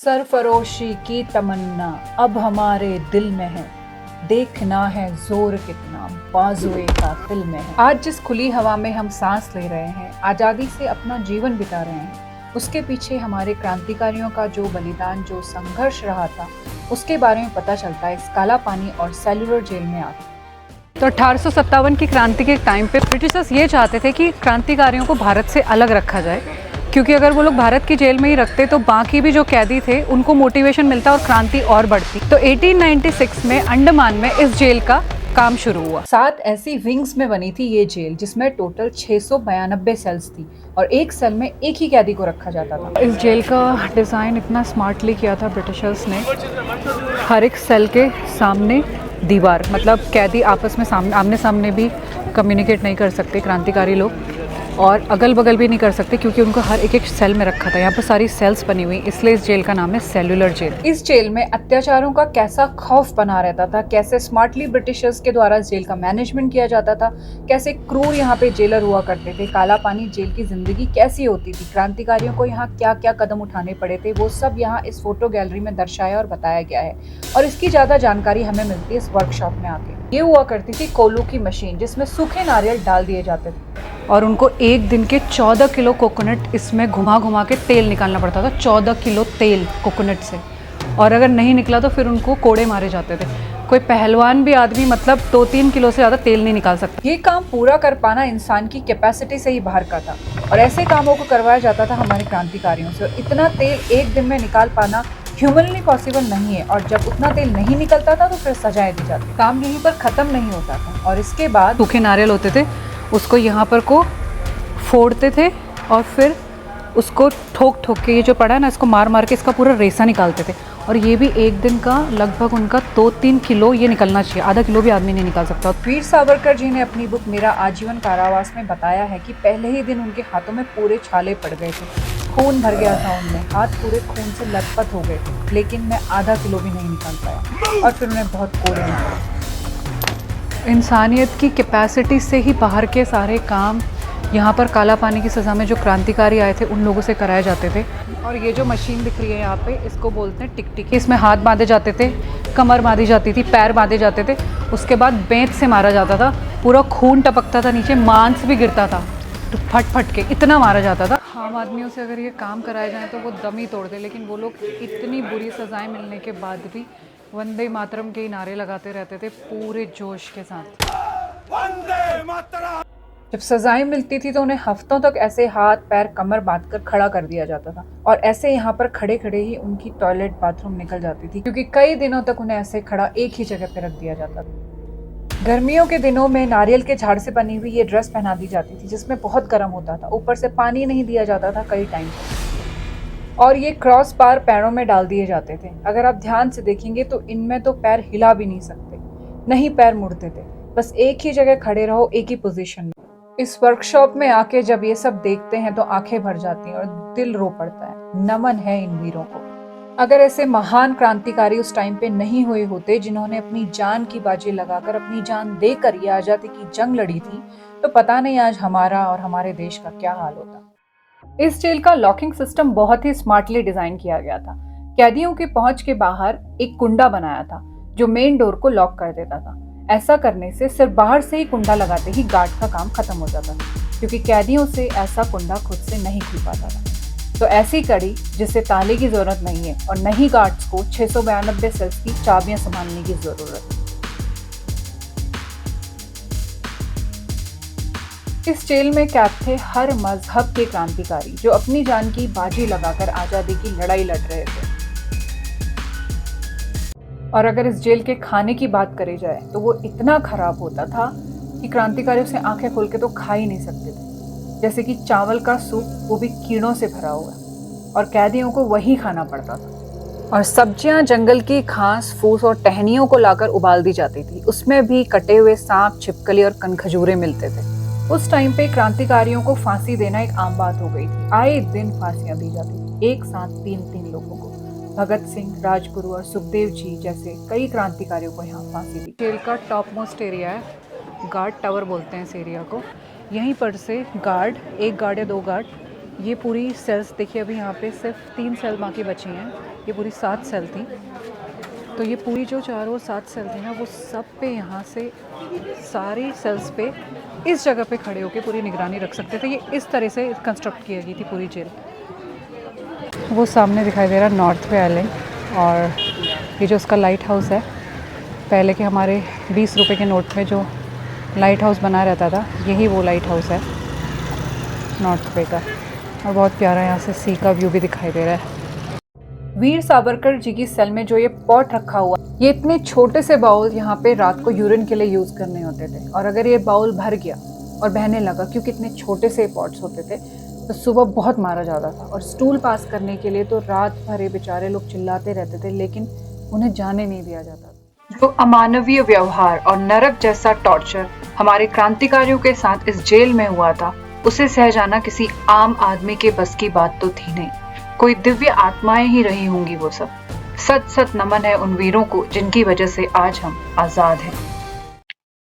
सरफरोशी की तमन्ना अब हमारे दिल में है, देखना है जोर कितना बाजुए कातिल में है। आज जिस खुली हवा में हम सांस ले रहे हैं, आजादी से अपना जीवन बिता रहे हैं, उसके पीछे हमारे क्रांतिकारियों का जो बलिदान, जो संघर्ष रहा था, उसके बारे में पता चलता है इस काला पानी और सेल्युलर जेल में आकर। तो 1857 की क्रांति के टाइम पे ब्रिटिशर्स ये चाहते थे कि क्रांतिकारियों को भारत से अलग रखा जाए, क्योंकि अगर वो लोग भारत की जेल में ही रखते तो बाकी भी जो कैदी थे उनको मोटिवेशन मिलता और क्रांति और बढ़ती। तो 1896 में अंडमान में इस जेल का काम शुरू हुआ। 7 ऐसी विंग्स में बनी थी ये जेल, जिसमें टोटल 692 सेल्स थी और एक सेल में एक ही कैदी को रखा जाता था। इस जेल का डिज़ाइन इतना स्मार्टली किया था ब्रिटिशर्स ने, हर एक सेल के सामने दीवार, मतलब कैदी आपस में आमने सामने भी कम्युनिकेट नहीं कर सकते क्रांतिकारी लोग, और अगल बगल भी नहीं कर सकते क्योंकि उनको हर एक सेल में रखा था। यहाँ पर सारी सेल्स बनी हुई, इसलिए इस जेल का नाम है सेल्युलर जेल। इस जेल में अत्याचारों का कैसा खौफ बना रहता था, कैसे स्मार्टली ब्रिटिशर्स के द्वारा जेल का मैनेजमेंट किया जाता था, कैसे क्रूर यहाँ पे जेलर हुआ करते थे, काला पानी जेल की जिंदगी कैसी होती थी, क्रांतिकारियों को यहाँ क्या क्या कदम उठाने पड़े थे, वो सब यहाँ इस फोटो गैलरी में दर्शाया और बताया गया है। और इसकी ज्यादा जानकारी हमें मिलती है इस वर्कशॉप में आके। ये हुआ करती थी कोलू की मशीन, जिसमें सूखे नारियल डाल दिए जाते थे और उनको एक दिन के 14 किलो कोकोनट इसमें घुमा घुमा के तेल निकालना पड़ता था। 14 किलो तेल कोकोनट से, और अगर नहीं निकला तो फिर उनको कोड़े मारे जाते थे। कोई पहलवान भी आदमी मतलब 2-3 किलो से ज़्यादा तेल नहीं निकाल सकता। ये काम पूरा कर पाना इंसान की कैपेसिटी से ही बाहर का था, और ऐसे कामों को करवाया जाता था हमारे क्रांतिकारियों से। और इतना तेल एक दिन में निकाल पाना ह्यूमनली पॉसिबल नहीं है, और जब उतना तेल नहीं निकलता था तो फिर सजाएं दी जाती। काम यहीं पर खत्म नहीं होता था, और इसके बाद सूखे नारियल होते थे, उसको यहाँ पर को फोड़ते थे और फिर उसको ठोक ठोक के, ये जो पड़ा है ना, इसको मार मार के इसका पूरा रेसा निकालते थे। और ये भी एक दिन का लगभग उनका 2-3 किलो ये निकलना चाहिए, आधा किलो भी आदमी नहीं निकाल सकता। वीर सावरकर जी ने अपनी बुक मेरा आजीवन कारावास में बताया है कि पहले ही दिन उनके हाथों में पूरे छाले पड़ गए थे, खून भर गया था उनमें, हाथ पूरे खून से लथपथ हो गए थे, लेकिन मैं आधा किलो भी नहीं निकाल पाया, और फिर उन्हें बहुत कोड़े निकले। इंसानियत की कैपेसिटी से ही बाहर के सारे काम यहाँ पर काला पानी की सज़ा में जो क्रांतिकारी आए थे उन लोगों से कराए जाते थे। और ये जो मशीन दिख रही है यहाँ पे, इसको बोलते हैं टिकटिकी। इसमें हाथ बांधे जाते थे, कमर बांधी जाती थी, पैर बांधे जाते थे, उसके बाद बेंत से मारा जाता था, पूरा खून टपकता था नीचे, मांस भी गिरता था, तो फट फट के इतना मारा जाता था। आम आदमियों से अगर ये काम कराए जाएँ तो वो दम ही तोड़ दे, लेकिन वो लोग इतनी बुरी सज़ाएँ मिलने के बाद भी वंदे मातरम के नारे लगाते रहते थे पूरे जोश के साथ। वंदे मातरम! जब सजाएं मिलती थी तो उन्हें हफ्तों तक ऐसे हाथ पैर कमर बांधकर खड़ा कर दिया जाता था, और ऐसे यहाँ पर खड़े खड़े ही उनकी टॉयलेट बाथरूम निकल जाती थी, क्योंकि कई दिनों तक उन्हें ऐसे खड़ा एक ही जगह पे रख दिया जाता था। गर्मियों के दिनों में नारियल के झाड़ से बनी हुई ये ड्रेस पहना दी जाती थी, जिसमें बहुत गर्म होता था, ऊपर से पानी नहीं दिया जाता था कई टाइम तक, और ये क्रॉस बार पैरों में डाल दिए जाते थे। अगर आप ध्यान से देखेंगे तो इनमें तो पैर हिला भी नहीं सकते, नहीं पैर मुड़ते थे, बस एक ही जगह खड़े रहो, एक ही पोजीशन में। इस वर्कशॉप में आके जब ये सब देखते हैं तो आंखें भर जाती हैं और दिल रो पड़ता है। नमन है इन वीरों को। अगर ऐसे महान क्रांतिकारी उस टाइम पे नहीं हुए होते, जिन्होंने अपनी जान की बाजी लगाकर, अपनी जान देकर ये आजादी की जंग लड़ी थी, तो पता नहीं आज हमारा और हमारे देश का क्या हाल होता। इस जेल का लॉकिंग सिस्टम बहुत ही स्मार्टली डिजाइन किया गया था। कैदियों के पहुंच के बाहर एक कुंडा बनाया था जो मेन डोर को लॉक कर देता था। ऐसा करने से सिर्फ बाहर से ही कुंडा लगाते ही गार्ड का काम खत्म हो जाता था, क्योंकि कैदियों से ऐसा कुंडा खुद से नहीं खुल पाता था। तो ऐसी कड़ी जिससे ताले की जरूरत नहीं है, और नहीं गार्ड्स को 692 सेल्स की चाबियां संभालने की जरूरत है। इस जेल में कैद थे हर मजहब के क्रांतिकारी, जो अपनी जान की बाजी लगाकर आजादी की लड़ाई लड़ रहे थे। और अगर इस जेल के खाने की बात करी जाए तो वो इतना खराब होता था कि क्रांतिकारियों से आंखें खोल के तो खा ही नहीं सकते थे। जैसे कि चावल का सूप, वो भी कीड़ों से भरा हुआ, और कैदियों को वही खाना पड़ता था। और सब्जियां जंगल की घास फूस और टहनियों को लाकर उबाल दी जाती थी, उसमें भी कटे हुए सांप, छिपकली और कनखजूरे मिलते थे। उस टाइम पे क्रांतिकारियों को फांसी देना एक आम बात हो गई थी। आए दिन फांसियां दी जाती थी, एक साथ 3-3 लोगों को। भगत सिंह, राजगुरु और सुखदेव जी जैसे कई क्रांतिकारियों को यहाँ फांसी दी। जेल का टॉप मोस्ट एरिया है, गार्ड टावर बोलते हैं इस एरिया को। यहीं पर से गार्ड, एक गार्ड या 2 गार्ड ये पूरी सेल्स देखिए, अभी यहाँ पे सिर्फ 3 सेल बाकी बची हैं, ये पूरी 7 सेल थी। तो ये पूरी जो चारों 7 सेल थी ना, वो सब पे यहाँ से सारी सेल्स पे इस जगह पे खड़े होकर पूरी निगरानी रख सकते थे। ये इस तरह से कंस्ट्रक्ट की गई थी पूरी जेल। वो सामने दिखाई दे रहा नॉर्थ वे आइलैंड, और ये जो उसका लाइट हाउस है, पहले के हमारे 20 रुपए के नोट में जो लाइट हाउस बना रहता था, यही वो लाइट हाउस है नॉर्थ वे का। और बहुत प्यारा यहाँ से सी का व्यू भी दिखाई दे रहा है। वीर सावरकर जी की सेल में जो ये पॉट रखा हुआ, ये इतने छोटे से बाउल यहाँ पे रात को यूरिन के लिए यूज़ करने होते थे, और अगर ये बाउल भर गया और बहने लगा, क्योंकि इतने छोटे से पॉट्स होते थे, तो सुबह बहुत मारा जाता था। और स्टूल पास करने के लिए तो रात भर ये बेचारे लोग चिल्लाते रहते थे, लेकिन उन्हें जाने नहीं दिया जाता। जो अमानवीय व्यवहार और नरक जैसा टॉर्चर हमारे क्रांतिकारियों के साथ इस जेल में हुआ था, उसे सह जाना किसी आम आदमी के बस की बात तो थी नहीं। कोई दिव्य आत्माएं ही रही होंगी वो सब। सत सत नमन है उन वीरों को जिनकी वजह से आज हम आजाद हैं।